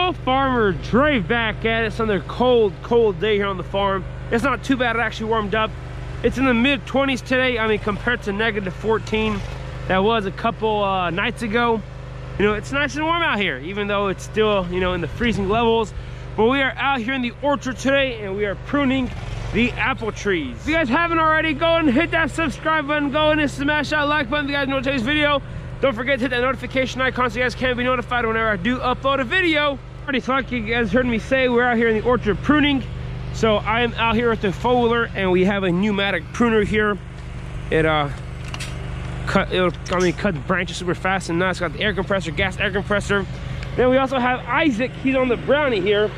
Well, farmer, Dre back at it. It's another cold day here on the farm. It's not too bad, it actually warmed up. It's in the mid-20s today. I mean, compared to -14 that was a couple nights ago. You know, it's nice and warm out here, even though it's still, you know, in the freezing levels. But we are out here in the orchard today and we are pruning the apple trees. If you guys haven't already, go and hit that subscribe button, go and smash that like button if you guys know today's video. Don't forget to hit that notification icon so you guys can be notified whenever I do upload a video. Already, so like you guys heard me say, we're out here in the orchard pruning. So I am out here with the four-wheeler and we have a pneumatic pruner here. It'll cut branches super fast and nice. Got the air compressor, gas air compressor. Then we also have Isaac, he's on the brownie here.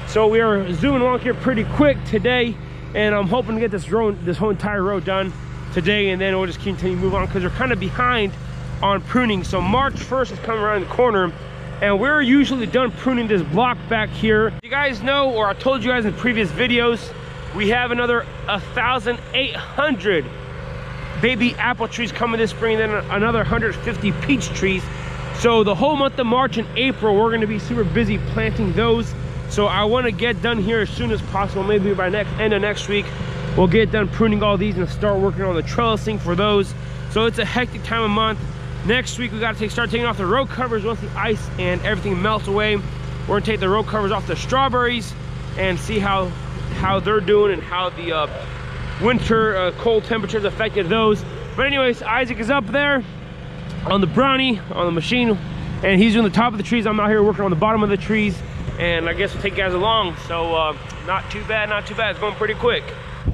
So we are zooming along here pretty quick today, and I'm hoping to get this whole entire row done today, and then we'll just continue to move on because we're kind of behind on pruning. So March 1st is coming around the corner, and we're usually done pruning this block back here. You guys know, or I told you guys in previous videos, we have another 1,800 baby apple trees coming this spring, then another 150 peach trees. So the whole month of March and April, we're gonna be super busy planting those. So I wanna get done here as soon as possible. Maybe by end of next week, we'll get done pruning all these and start working on the trellising for those. So it's a hectic time of month. Next week, we gotta start taking off the row covers once the ice and everything melts away. We're gonna take the row covers off the strawberries and see how they're doing and how the winter cold temperatures affected those. But anyways, Isaac is up there on the brownie, on the machine, and he's doing the top of the trees. I'm out here working on the bottom of the trees, and I guess we'll take you guys along. So not too bad, not too bad. It's going pretty quick.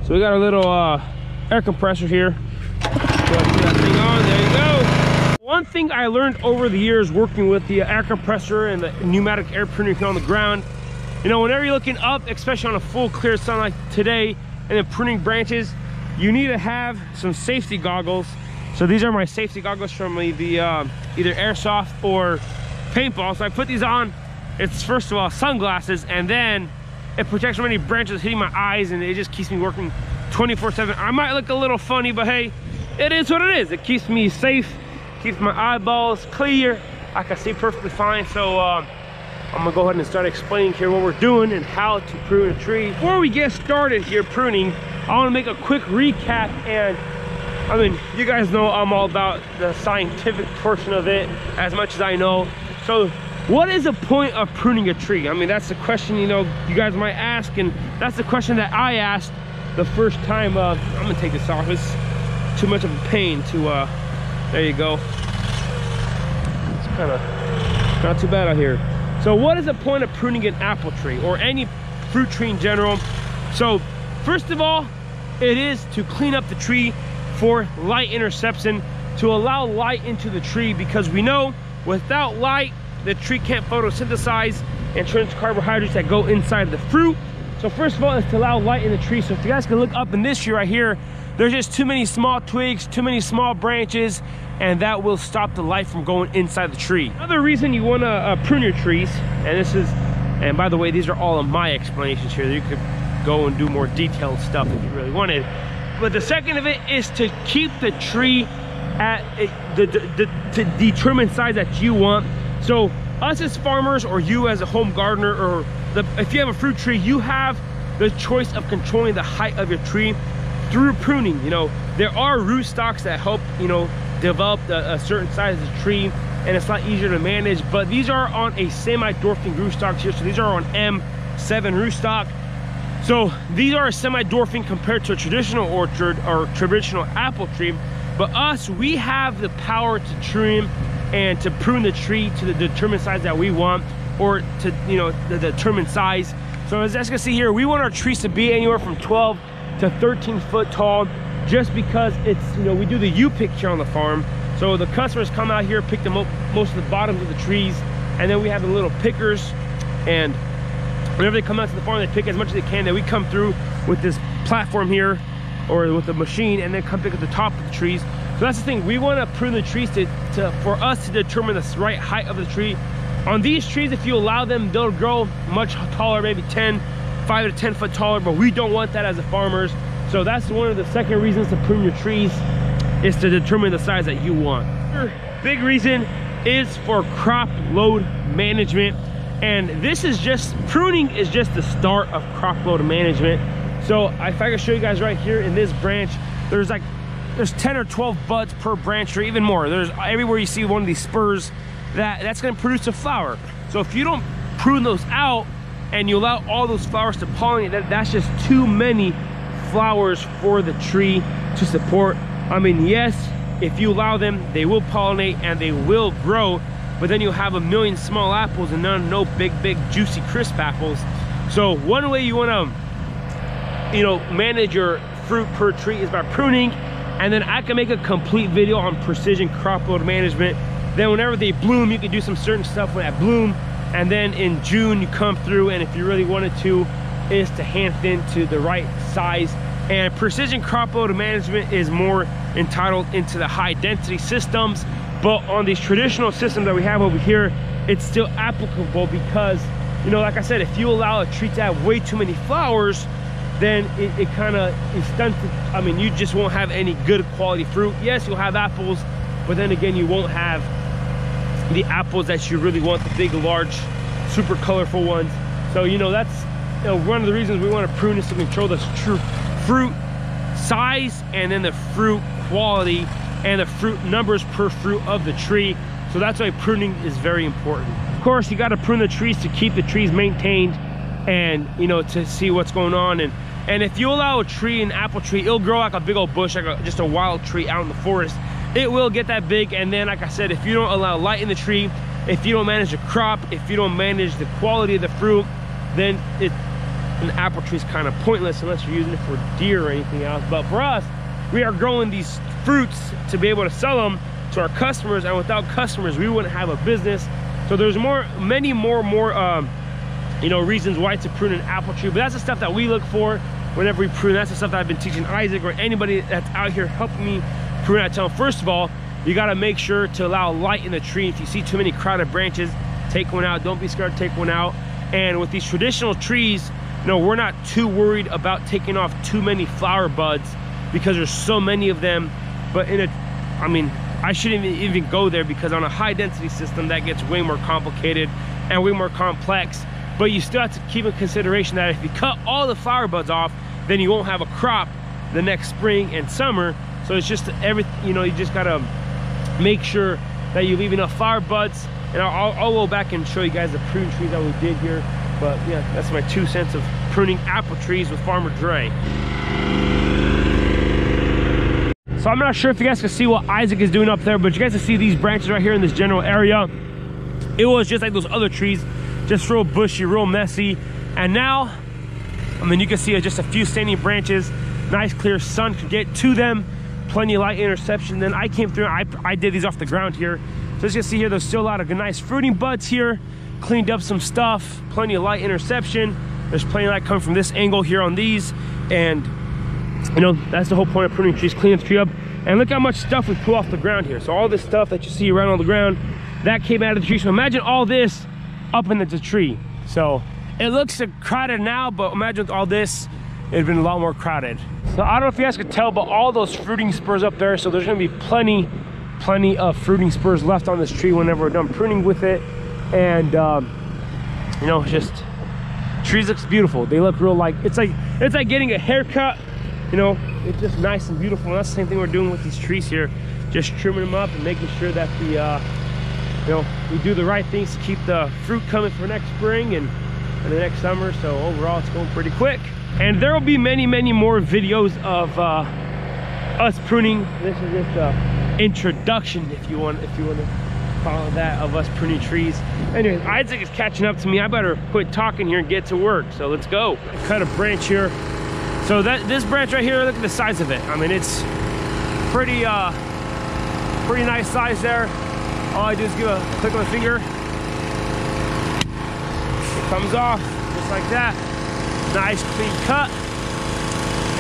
So we got our little air compressor here. So let's put that thing on, there you go. One thing I learned over the years working with the air compressor and the pneumatic air pruner here on the ground, you know, whenever you're looking up, especially on a full clear sun like today, and then pruning branches, you need to have some safety goggles. So these are my safety goggles from the either airsoft or paintball. So I put these on. It's first of all sunglasses, and then it protects from any branches hitting my eyes, and it just keeps me working 24/7. I might look a little funny, but hey, it is what it is. It keeps me safe, keeps my eyeballs clear. I can see perfectly fine. So I'm gonna go ahead and start explaining here what we're doing and how to prune a tree. Before we get started here pruning, I want to make a quick recap. And I mean, you guys know I'm all about the scientific portion of it as much as I know. So what is the point of pruning a tree? I mean, that's the question, you know, you guys might ask, and that's the question that I asked the first time. I'm gonna take this off. It's too much of a pain to there you go. It's kind of not too bad out here. So what is the point of pruning an apple tree or any fruit tree in general? So first of all, it is to clean up the tree for light interception, to allow light into the tree, because we know without light, the tree can't photosynthesize and turn into carbohydrates that go inside of the fruit. So first of all, it's to allow light in the tree. So if you guys can look up in this tree right here, there's just too many small twigs, too many small branches, and that will stop the light from going inside the tree. Another reason you want to prune your trees, and by the way, these are all of my explanations here. You could go and do more detailed stuff if you really wanted. But the second of it is to keep the tree at the determined size that you want. So us as farmers, or you as a home gardener, or if you have a fruit tree, you have the choice of controlling the height of your tree through pruning. You know, there are root stocks that help, you know, develop a certain size of the tree, and it's a lot easier to manage. But these are on a semi-dwarfing root stock here. So these are on M7 root stock. So these are a semi-dwarfing compared to a traditional orchard or traditional apple tree. But us, we have the power to trim and to prune the tree to the determined size that we want, or to, you know, the determined size. So as you guys can see here, we want our trees to be anywhere from 12 to 13 foot tall, just because it's, you know, we do the U-pick here on the farm. So the customers come out here, pick them up, most of the bottoms of the trees, and then we have the little pickers, and whenever they come out to the farm, they pick as much as they can. Then we come through with this platform here, or with the machine, and then come pick at the top of the trees. So that's the thing, we want to prune the trees for us to determine the right height of the tree. On these trees, if you allow them, they'll grow much taller, maybe 5 to 10 foot taller, but we don't want that as a farmers. So that's one of the second reasons to prune your trees, is to determine the size that you want. Big reason is for crop load management. And this is just, pruning is just the start of crop load management. So if I can show you guys right here in this branch, there's 10 or 12 buds per branch, or even more. There's everywhere you see one of these spurs, that's going to produce a flower. So if you don't prune those out and you allow all those flowers to pollinate, that's just too many flowers for the tree to support. I mean, yes, if you allow them, they will pollinate and they will grow, but then you'll have a million small apples and no big juicy crisp apples. So one way you want to, you know, manage your fruit per tree is by pruning. And then I can make a complete video on precision crop load management. Then whenever they bloom, you can do some certain stuff when they bloom. And then in June, you come through, and if you really wanted to, is to hand thin to the right size. And precision crop load management is more entitled into the high density systems. But on these traditional systems that we have over here, it's still applicable because, you know, like I said, if you allow a tree to have way too many flowers, then it kind of is stunted. I mean, you just won't have any good quality fruit. Yes, you'll have apples, but then again, you won't have the apples that you really want, the big, large, super colorful ones. So, you know, that's, you know, one of the reasons we want to prune is to control the true fruit size and then the fruit quality and the fruit numbers per fruit of the tree. So that's why pruning is very important. Of course, you got to prune the trees to keep the trees maintained and, you know, to see what's going on. And if you allow a tree, an apple tree, it'll grow like a big old bush, like just a wild tree out in the forest. It will get that big. And then, like I said, if you don't allow light in the tree, if you don't manage the crop, if you don't manage the quality of the fruit, then an apple tree is kind of pointless unless you're using it for deer or anything else. But for us, we are growing these fruits to be able to sell them to our customers, and without customers, we wouldn't have a business. So there's many more you know, reasons why to prune an apple tree, but that's the stuff that we look for whenever we prune. That's the stuff that I've been teaching Isaac or anybody that's out here helping me prune. I tell them, first of all, you got to make sure to allow light in the tree. If you see too many crowded branches, take one out. Don't be scared to take one out. And with these traditional trees, you know, we're not too worried about taking off too many flower buds because there's so many of them. But I mean, I shouldn't even go there, because on a high density system, that gets way more complicated and way more complex. But you still have to keep in consideration that if you cut all the flower buds off, then you won't have a crop the next spring and summer. So it's just everything, you know, you just gotta make sure that you leave enough flower buds. And I'll go back and show you guys the prune trees that we did here. But yeah, that's my 2 cents of pruning apple trees with Farmer Dre. So I'm not sure if you guys can see what Isaac is doing up there, but you guys can see these branches right here in this general area. It was just like those other trees, just real bushy, real messy. And now, I mean, you can see just a few standing branches, nice clear sun could get to them, plenty of light interception. Then I came through, I did these off the ground here. So as you can see here, there's still a lot of nice fruiting buds here, cleaned up some stuff, plenty of light interception. There's plenty of light coming from this angle here on these. And you know, that's the whole point of pruning trees, cleaning the tree up. And look how much stuff we pull off the ground here. So all this stuff that you see around on the ground, that came out of the tree. So imagine all this up into the tree. So it looks crowded now, but imagine with all this, it'd been a lot more crowded. So I don't know if you guys could tell, but all those fruiting spurs up there, so there's gonna be plenty of fruiting spurs left on this tree whenever we're done pruning with it. And you know, just trees looks beautiful. They look real, like it's like getting a haircut. You know, it's just nice and beautiful. And that's the same thing we're doing with these trees here, just trimming them up and making sure that the you know, we do the right things to keep the fruit coming for next spring and the next summer. So overall, it's going pretty quick. And there will be many more videos of us pruning. This is just an introduction, if you want to follow that, of us pruning trees. Anyways, Isaac is catching up to me. I better quit talking here and get to work. So let's go. Cut a branch here. So this branch right here, look at the size of it. I mean, it's pretty nice size there. All I do is give a click of the finger. It comes off just like that. Nice clean cut.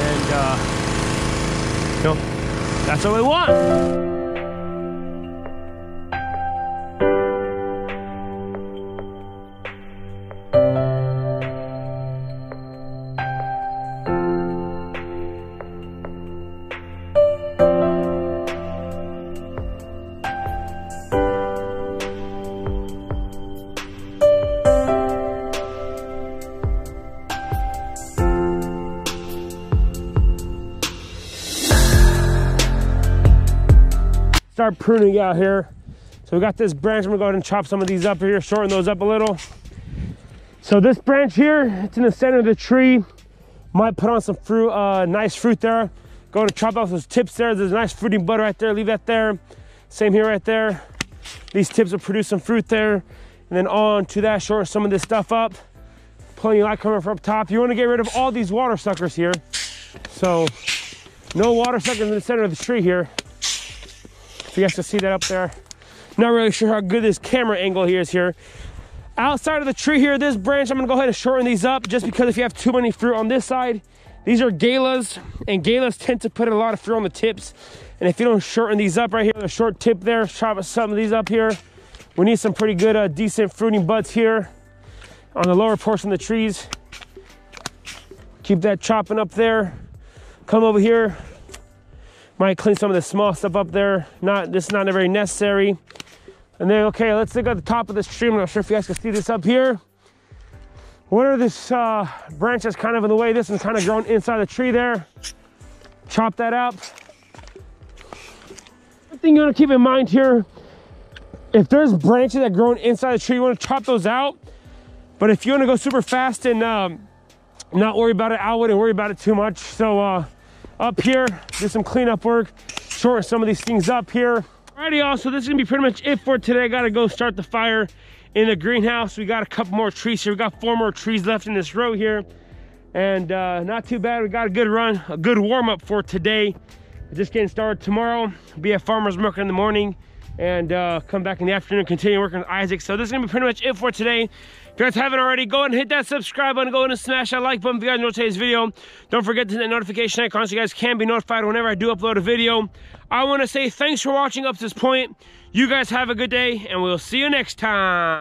And you know, that's all we want. start pruning out here. So we got this branch. I'm gonna go ahead and chop some of these up here, shorten those up a little. So this branch here, it's in the center of the tree. Might put on some fruit, nice fruit there. Go to chop off those tips there. There's a nice fruiting bud right there. Leave that there. Same here right there. These tips will produce some fruit there. And then on to that, shorten some of this stuff up. Plenty of light coming from up top. You want to get rid of all these water suckers here. So no water suckers in the center of the tree here. If you guys can see that up there. Not really sure how good this camera angle here is here. Outside of the tree here, this branch, I'm gonna go ahead and shorten these up just because if you have too many fruit on this side, these are galas, and galas tend to put a lot of fruit on the tips. And if you don't shorten these up right here, the short tip there, chop some of these up here. We need some pretty good, decent fruiting buds here on the lower portion of the trees. Keep that chopping up there. Come over here. Might clean some of the small stuff up there. This is not very necessary. And then, okay, let's look at the top of this tree. I'm not sure if you guys can see this up here. Where this branch is kind of in the way, this one's kind of grown inside the tree there. Chop that up. One thing you want to keep in mind here, if there's branches that grow inside the tree, you want to chop those out. But if you want to go super fast and not worry about it, I wouldn't worry about it too much. So up here, do some cleanup work, shorten some of these things up here. Alrighty, y'all, so this is gonna be pretty much it for today. I gotta go start the fire in the greenhouse. We got a couple more trees here. We got 4 more trees left in this row here. And not too bad. We got a good run, a good warm-up for today. Just getting started. Tomorrow, be at farmer's market in the morning and come back in the afternoon, continue working with Isaac. So this is gonna be pretty much it for today. If you guys haven't already, go ahead and hit that subscribe button, go ahead and smash that like button if you guys enjoyed today's video. Don't forget to hit that notification icon so you guys can be notified whenever I do upload a video. I want to say thanks for watching up to this point. You guys have a good day, and we'll see you next time.